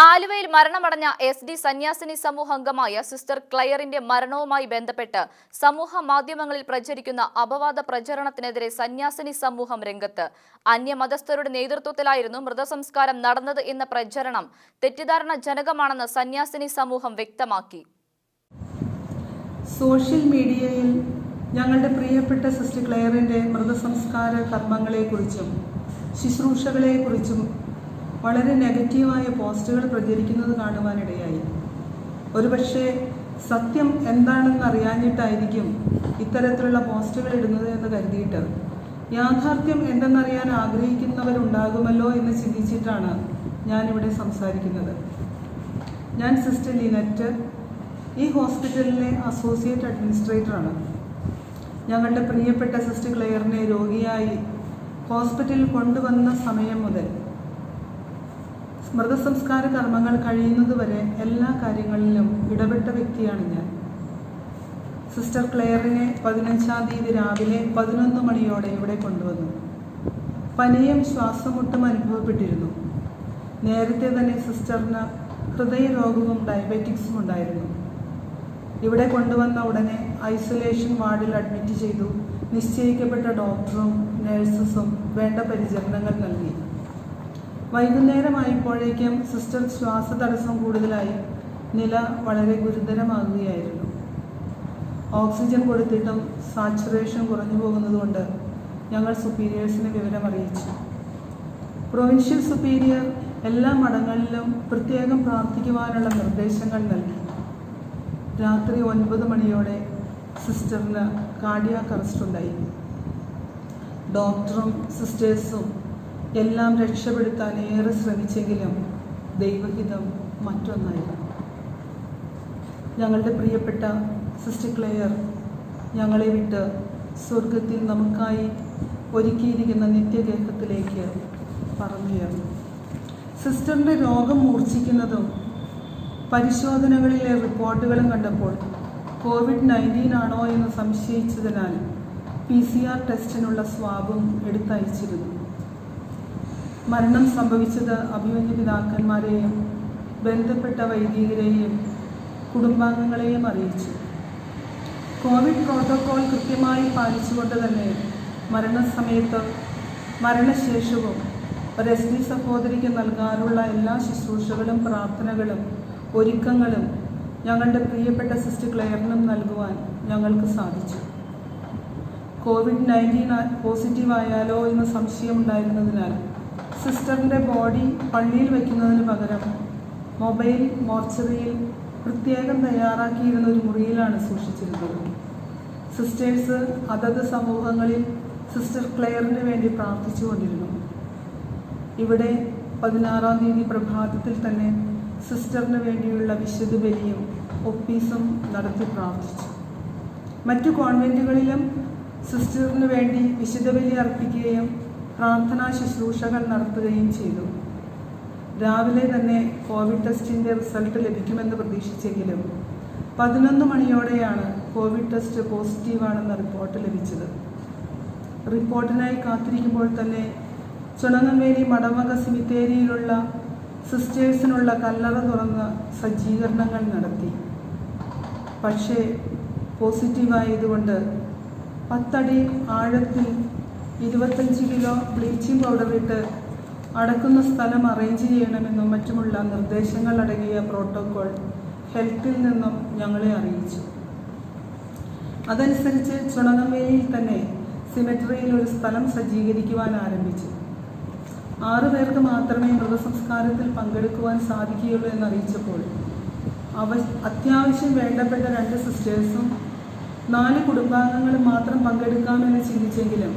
ആലുവയിൽ മരണമടഞ്ഞ എസ്.ഡി. സന്യാസിനി സമൂഹാംഗമായ സിസ്റ്റർ ക്ലയറിന്റെ മരണവുമായി ബന്ധപ്പെട്ട് സമൂഹ മാധ്യമങ്ങളിൽ പ്രചരിക്കുന്ന അപവാദ പ്രചരണത്തിനെതിരെ സന്യാസിനി സമൂഹം രംഗത്ത്. അന്യമതസ്ഥരുടെ നേതൃത്വത്തിലായിരുന്നു മൃതസംസ്കാരം നടന്നത് എന്ന പ്രചരണം തെറ്റിദ്ധാരണജനകമാണെന്ന് സന്യാസിനി സമൂഹം വ്യക്തമാക്കി. സോഷ്യൽ മീഡിയയിൽ ഞങ്ങളുടെ പ്രിയപ്പെട്ട സിസ്റ്റർ ക്ലയറിന്റെ മൃതസംസ്കാര കർമ്മങ്ങളെക്കുറിച്ചും ശുശ്രൂഷകളെക്കുറിച്ചും വളരെ നെഗറ്റീവായ പോസ്റ്റുകൾ പ്രചരിക്കുന്നത് കാണുവാനിടയായി. ഒരുപക്ഷെ സത്യം എന്താണെന്ന് അറിയാഞ്ഞിട്ടായിരിക്കും ഇത്തരത്തിലുള്ള പോസ്റ്റുകൾ ഇടുന്നത് എന്ന് കരുതിയിട്ട് യാഥാർത്ഥ്യം എന്തെന്നറിയാൻ ആഗ്രഹിക്കുന്നവരുണ്ടാകുമല്ലോ എന്ന് ചിന്തിച്ചിട്ടാണ് ഞാനിവിടെ സംസാരിക്കുന്നത്. ഞാൻ സിസ്റ്റർ ലിനറ്റ്, ഈ ഹോസ്പിറ്റലിലെ അസോസിയേറ്റ് അഡ്മിനിസ്ട്രേറ്ററാണ്. ഞങ്ങളുടെ പ്രിയപ്പെട്ട സിസ്റ്റർ ക്ലെയറിനെ രോഗിയായി ഹോസ്പിറ്റലിൽ കൊണ്ടുവന്ന സമയം മുതൽ മൃതസംസ്കാര കർമ്മങ്ങൾ കഴിയുന്നതുവരെ എല്ലാ കാര്യങ്ങളിലും ഇടപെട്ട വ്യക്തിയാണ് ഞാൻ. സിസ്റ്റർ ക്ലെയറിനെ 15-ാം തീയതി രാവിലെ 11 മണിയോടെ ഇവിടെ കൊണ്ടുവന്നു. പനിയും ശ്വാസമുട്ടും അനുഭവപ്പെട്ടിരുന്നു. നേരത്തെ തന്നെ സിസ്റ്ററിന് ഹൃദയരോഗവും ഡയബറ്റിക്സും ഉണ്ടായിരുന്നു. ഇവിടെ കൊണ്ടുവന്ന ഉടനെ ഐസൊലേഷൻ വാർഡിൽ അഡ്മിറ്റ് ചെയ്തു. നിശ്ചയിക്കപ്പെട്ട ഡോക്ടറും നഴ്സസും വേണ്ട പരിചരണങ്ങൾ നൽകി. വൈകുന്നേരമായപ്പോഴേക്കും സിസ്റ്റർ ശ്വാസതടസ്സം കൂടുതലായി നില വളരെ ഗുരുതരമാകുകയായിരുന്നു. ഓക്സിജൻ കൊടുത്തിട്ടും സാച്ചുറേഷൻ കുറഞ്ഞു പോകുന്നതുകൊണ്ട് ഞങ്ങൾ സുപ്പീരിയേഴ്സിനെ വിവരമറിയിച്ചു. പ്രൊവിൻഷ്യൽ സുപ്പീരിയർ എല്ലാ മഠങ്ങളിലും പ്രത്യേകം പ്രാർത്ഥിക്കുവാനുള്ള നിർദ്ദേശങ്ങൾ നൽകി. രാത്രി 9 മണിയോടെ സിസ്റ്ററിന് കാർഡിയാക് അറസ്റ്റ് ഉണ്ടായി. ഡോക്ടറും സിസ്റ്റേഴ്സും എല്ലാം രക്ഷപ്പെടുത്താൻ ഏറെ ശ്രമിച്ചെങ്കിലും ദൈവഹിതം മറ്റൊന്നായിരുന്നു. ഞങ്ങളുടെ പ്രിയപ്പെട്ട സിസ്റ്റർ ക്ലെയർ ഞങ്ങളെ വിട്ട് സ്വർഗത്തിൽ നമുക്കായി ഒരുക്കിയിരിക്കുന്ന നിത്യഗേഹത്തിലേക്ക് പറന്നുയർന്നു. സിസ്റ്ററിൻ്റെ രോഗം മൂർച്ഛിക്കുന്നതും പരിശോധനകളിലെ റിപ്പോർട്ടുകളും കണ്ടപ്പോൾ COVID-19 ആണോ എന്ന് സംശയിച്ചതിനാൽ PCR ടെസ്റ്റിനുള്ള സ്വാബും എടുത്തയച്ചിരുന്നു. മരണം സംഭവിച്ചത് അഭിമന്യ പിതാക്കന്മാരെയും ബന്ധപ്പെട്ട വൈദികരെയും കുടുംബാംഗങ്ങളെയും അറിയിച്ചു. കോവിഡ് പ്രോട്ടോകോൾ കൃത്യമായി പാലിച്ചുകൊണ്ട് തന്നെ മരണസമയത്ത് മരണശേഷവും ഒരു എസ്.ഡി. സഹോദരിക്ക് നൽകാറുള്ള എല്ലാ ശുശ്രൂഷകളും പ്രാർത്ഥനകളും ഒരുക്കങ്ങളും ഞങ്ങളുടെ പ്രിയപ്പെട്ട സിസ്റ്റർ ക്ലെയറിനും നൽകുവാൻ ഞങ്ങൾക്ക് സാധിച്ചു. COVID-19 പോസിറ്റീവായാലോ എന്ന് സംശയമുണ്ടായിരുന്നതിനാൽ സിസ്റ്ററിൻ്റെ ബോഡി പള്ളിയിൽ വയ്ക്കുന്നതിന് പകരം മൊബൈൽ മോർച്ചറിയിൽ പ്രത്യേകം തയ്യാറാക്കിയിരുന്ന ഒരു മുറിയിലാണ് സൂക്ഷിച്ചിരുന്നത്. സിസ്റ്റേഴ്സ് അതത് സമൂഹങ്ങളിൽ സിസ്റ്റർ ക്ലെയറിന് വേണ്ടി പ്രാർത്ഥിച്ചുകൊണ്ടിരുന്നു. ഇവിടെ 16-ാം തീയതി പ്രഭാതത്തിൽ തന്നെ സിസ്റ്ററിന് വേണ്ടിയുള്ള വിശുദ്ധ ബലിയും ഒപ്പീസും നടത്തി പ്രാർത്ഥിച്ചു. മറ്റു കോൺവെൻറ്റുകളിലും സിസ്റ്ററിന് വേണ്ടി വിശുദ്ധ ബലി അർപ്പിക്കുകയും പ്രാർത്ഥനാ ശുശ്രൂഷകൾ നടത്തുകയും ചെയ്തു. രാവിലെ തന്നെ കോവിഡ് ടെസ്റ്റിൻ്റെ റിസൾട്ട് ലഭിക്കുമെന്ന് പ്രതീക്ഷിച്ചെങ്കിലും 11 മണിയോടെയാണ് കോവിഡ് ടെസ്റ്റ് പോസിറ്റീവാണെന്ന റിപ്പോർട്ട് ലഭിച്ചത്. റിപ്പോർട്ടിനായി കാത്തിരിക്കുമ്പോൾ തന്നെ ചുണങ്ങംവേലി മടവക സിമിത്തേരിയിലുള്ള സിസ്റ്റേഴ്സിനുള്ള കല്ലറ തുറന്ന് സജ്ജീകരണങ്ങൾ നടത്തി. പക്ഷേ പോസിറ്റീവായതുകൊണ്ട് 10 അടി ആഴത്തിൽ 25 കിലോ ബ്ലീച്ചിങ് പൗഡറിട്ട് അടക്കുന്ന സ്ഥലം അറേഞ്ച് ചെയ്യണമെന്നും മറ്റുമുള്ള നിർദ്ദേശങ്ങൾ അടങ്ങിയ പ്രോട്ടോകോൾ ഹെൽത്തിൽ നിന്നും ഞങ്ങളെ അറിയിച്ചു. അതനുസരിച്ച് ചുണങ്ങംവേലിയിൽ തന്നെ സിമെട്രിയിൽ ഒരു സ്ഥലം സജ്ജീകരിക്കുവാൻ ആരംഭിച്ചു. 6 പേർക്ക് മാത്രമേ മൃതസംസ്കാരത്തിൽ പങ്കെടുക്കുവാൻ സാധിക്കുകയുള്ളൂ എന്നറിയിച്ചപ്പോൾ അത്യാവശ്യം വേണ്ടപ്പെട്ട 2 സിസ്റ്റേഴ്സും 4 കുടുംബാംഗങ്ങളും മാത്രം പങ്കെടുക്കാമെന്ന് ചിന്തിച്ചെങ്കിലും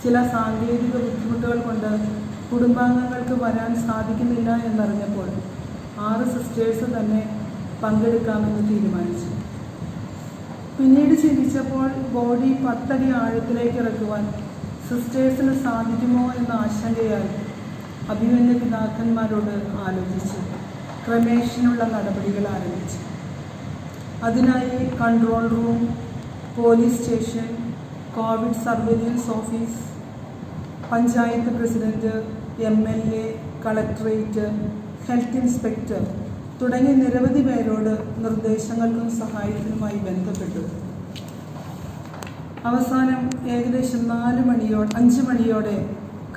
ചില സാങ്കേതിക ബുദ്ധിമുട്ടുകൾ കൊണ്ട് കുടുംബാംഗങ്ങൾക്ക് വരാൻ സാധിക്കുന്നില്ല എന്നറിഞ്ഞപ്പോൾ 6 സിസ്റ്റേഴ്സ് തന്നെ പങ്കെടുക്കാമെന്ന് തീരുമാനിച്ചു. പിന്നീട് ചിന്തിച്ചപ്പോൾ ബോഡി 10 അടി ആഴത്തിലേക്ക് ഇറക്കുവാൻ സിസ്റ്റേഴ്സിന് സാധിക്കുമോ എന്ന ആശങ്കയാൽ അഭിമന്യ പിതാക്കന്മാരോട് ആലോചിച്ച് ക്രമേഷനുള്ള നടപടികൾ ആരംഭിച്ചു. അതിനായി control room, police station, Covid surveillance office, panchayat president, MLA, collectorate, health inspector തുടങ്ങിയ നിരവധി പേരോട് നിർദ്ദേശങ്ങൾക്കും സഹായത്തിനുമായി ബന്ധപ്പെട്ടു. അവസാനം ഏകദേശം 5 മണിയോടെ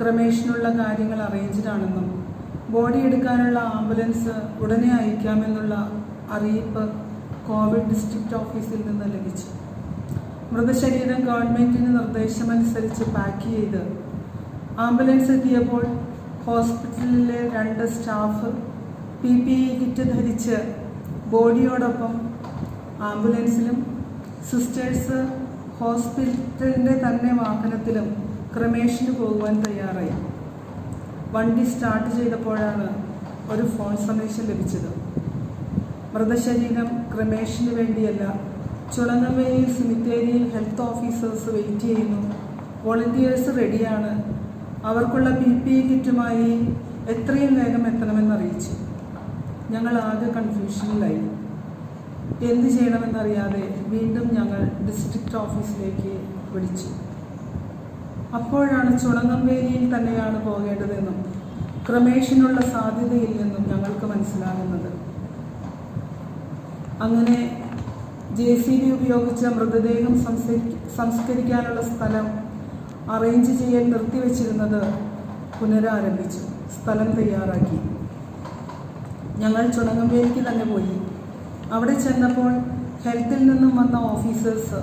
ക്രമേഷനുള്ള കാര്യങ്ങൾ അറേഞ്ച്ഡാണെന്നും ബോഡി എടുക്കാനുള്ള ആംബുലൻസ് ഉടനെ അയക്കാമെന്നുള്ള അറിയിപ്പ് കോവിഡ് ഡിസ്ട്രിക്റ്റ് ഓഫീസിൽ നിന്ന് ലഭിച്ചു. മൃതശരീരം ഗവൺമെൻറ്റിന് നിർദ്ദേശമനുസരിച്ച് പാക്ക് ചെയ്ത് ആംബുലൻസ് എത്തിയപ്പോൾ ഹോസ്പിറ്റലിലെ 2 സ്റ്റാഫ് PPE കിറ്റ് ധരിച്ച് ബോഡിയോടൊപ്പം ആംബുലൻസിലും സിസ്റ്റേഴ്സ് ഹോസ്പിറ്റലിൻ്റെ തന്നെ വാഹനത്തിലും ക്രമേഷന് പോകുവാൻ തയ്യാറായി. വണ്ടി സ്റ്റാർട്ട് ചെയ്തപ്പോഴാണ് ഒരു ഫോൺ സന്ദേശം ലഭിച്ചത്. മൃതശരീരം ക്രമേഷന് വേണ്ടിയല്ല, ചുളങ്ങവേലിയിൽ സിമിത്തേരിയിൽ ഹെൽത്ത് ഓഫീസേഴ്സ് വെയിറ്റ് ചെയ്യുന്നു, വോളണ്ടിയേഴ്സ് റെഡിയാണ്, അവർക്കുള്ള PPE കിറ്റുമായി എത്രയും വേഗം എത്തണമെന്നറിയിച്ചു. ഞങ്ങൾ ആകെ കൺഫ്യൂഷനിലായി. എന്ത് ചെയ്യണമെന്നറിയാതെ വീണ്ടും ഞങ്ങൾ ഡിസ്ട്രിക്റ്റ് ഓഫീസിലേക്ക് വിളിച്ചു. അപ്പോഴാണ് ചുളങ്ങംവേലിയിൽ തന്നെയാണ് പോകേണ്ടതെന്നും ക്രമേഷനുള്ള സാധ്യതയില്ലെന്നും ഞങ്ങൾക്ക് മനസ്സിലാകുന്നത്. അങ്ങനെ JCB ഉപയോഗിച്ച മൃതദേഹം സംസ്കരിക്കാനുള്ള സ്ഥലം അറേഞ്ച് ചെയ്യാൻ നിർത്തിവെച്ചിരുന്നത് പുനരാരംഭിച്ചു. സ്ഥലം തയ്യാറാക്കി. ഞങ്ങൾ ചുണങ്ങംവേലിക്ക് തന്നെ പോയി. അവിടെ ചെന്നപ്പോൾ ഹെൽത്തിൽ നിന്നും വന്ന ഓഫീസേഴ്സ്,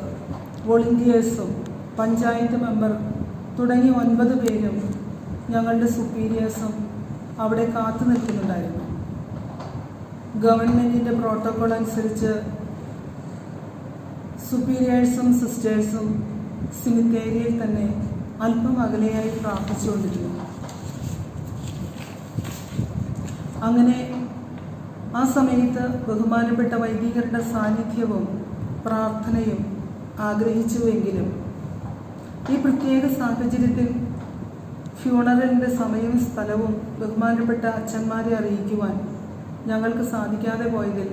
വോളണ്ടിയേഴ്സും പഞ്ചായത്ത് മെമ്പർ തുടങ്ങി 9 പേരും ഞങ്ങളുടെ സുപ്പീരിയേഴ്സും അവിടെ കാത്തു നിൽക്കുന്നുണ്ടായിരുന്നു. ഗവൺമെൻറ്റിൻ്റെ പ്രോട്ടോകോൾ അനുസരിച്ച് സുപ്പീരിയേഴ്സും സിസ്റ്റേഴ്സും സിമിത്തേരിയിൽ തന്നെ അല്പം അകലെയായി പ്രാർത്ഥിച്ചുകൊണ്ടിരുന്നു. അങ്ങനെ ആ സമയത്ത് ബഹുമാനപ്പെട്ട വൈദികരുടെ സാന്നിധ്യവും പ്രാർത്ഥനയും ആഗ്രഹിച്ചുവെങ്കിലും ഈ പ്രത്യേക സാഹചര്യത്തിൽ ഫ്യൂണറലിൻ്റെ സമയവും സ്ഥലവും ബഹുമാനപ്പെട്ട അച്ഛന്മാരെ അറിയിക്കുവാൻ ഞങ്ങൾക്ക് സാധിക്കാതെ പോയതിൽ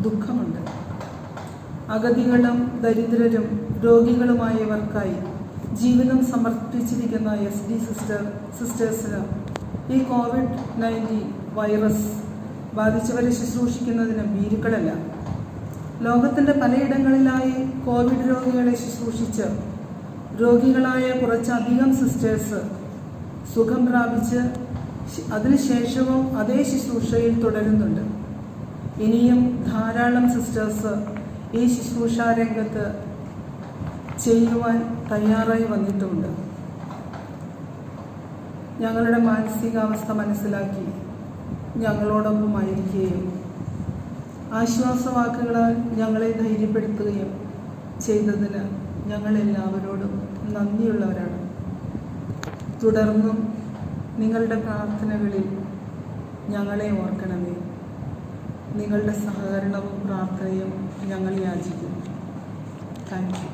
ദുഃഖമുണ്ട്. അഗതികളും ദരിദ്രരും രോഗികളുമായവർക്കായി ജീവിതം സമർപ്പിച്ചിരിക്കുന്ന SD സിസ്റ്റേഴ്സിന് ഈ COVID-19 വൈറസ് ബാധിച്ചവരെ ശുശ്രൂഷിക്കുന്നതിന് ഭീരുക്കളല്ല. ലോകത്തിൻ്റെ പലയിടങ്ങളിലായി കോവിഡ് രോഗികളെ ശുശ്രൂഷിച്ച് രോഗികളായ കുറച്ചധികം സിസ്റ്റേഴ്സ് സുഖം പ്രാപിച്ച് അതിനുശേഷവും അതേ ശുശ്രൂഷയിൽ തുടരുന്നുണ്ട്. ഇനിയും ധാരാളം സിസ്റ്റേഴ്സ് ഈ ശുശ്രൂഷാ രംഗത്ത് ചെയ്യുവാൻ തയ്യാറായി വന്നിട്ടുമുണ്ട്. ഞങ്ങളുടെ മാനസികാവസ്ഥ മനസ്സിലാക്കി ഞങ്ങളോടൊപ്പമായിരിക്കുകയും ആശ്വാസവാക്കുകളാൽ ഞങ്ങളെ ധൈര്യപ്പെടുത്തുകയും ചെയ്തതിന് ഞങ്ങളെല്ലാവരോടും നന്ദിയുള്ളവരാണ്. തുടർന്നും നിങ്ങളുടെ പ്രാർത്ഥനകളിൽ ഞങ്ങളെ ഓർക്കണമേ. നിങ്ങളുടെ സഹകരണവും പ്രാർത്ഥനയും ഞങ്ങൾ യാചിക്കുന്നു. Thank you.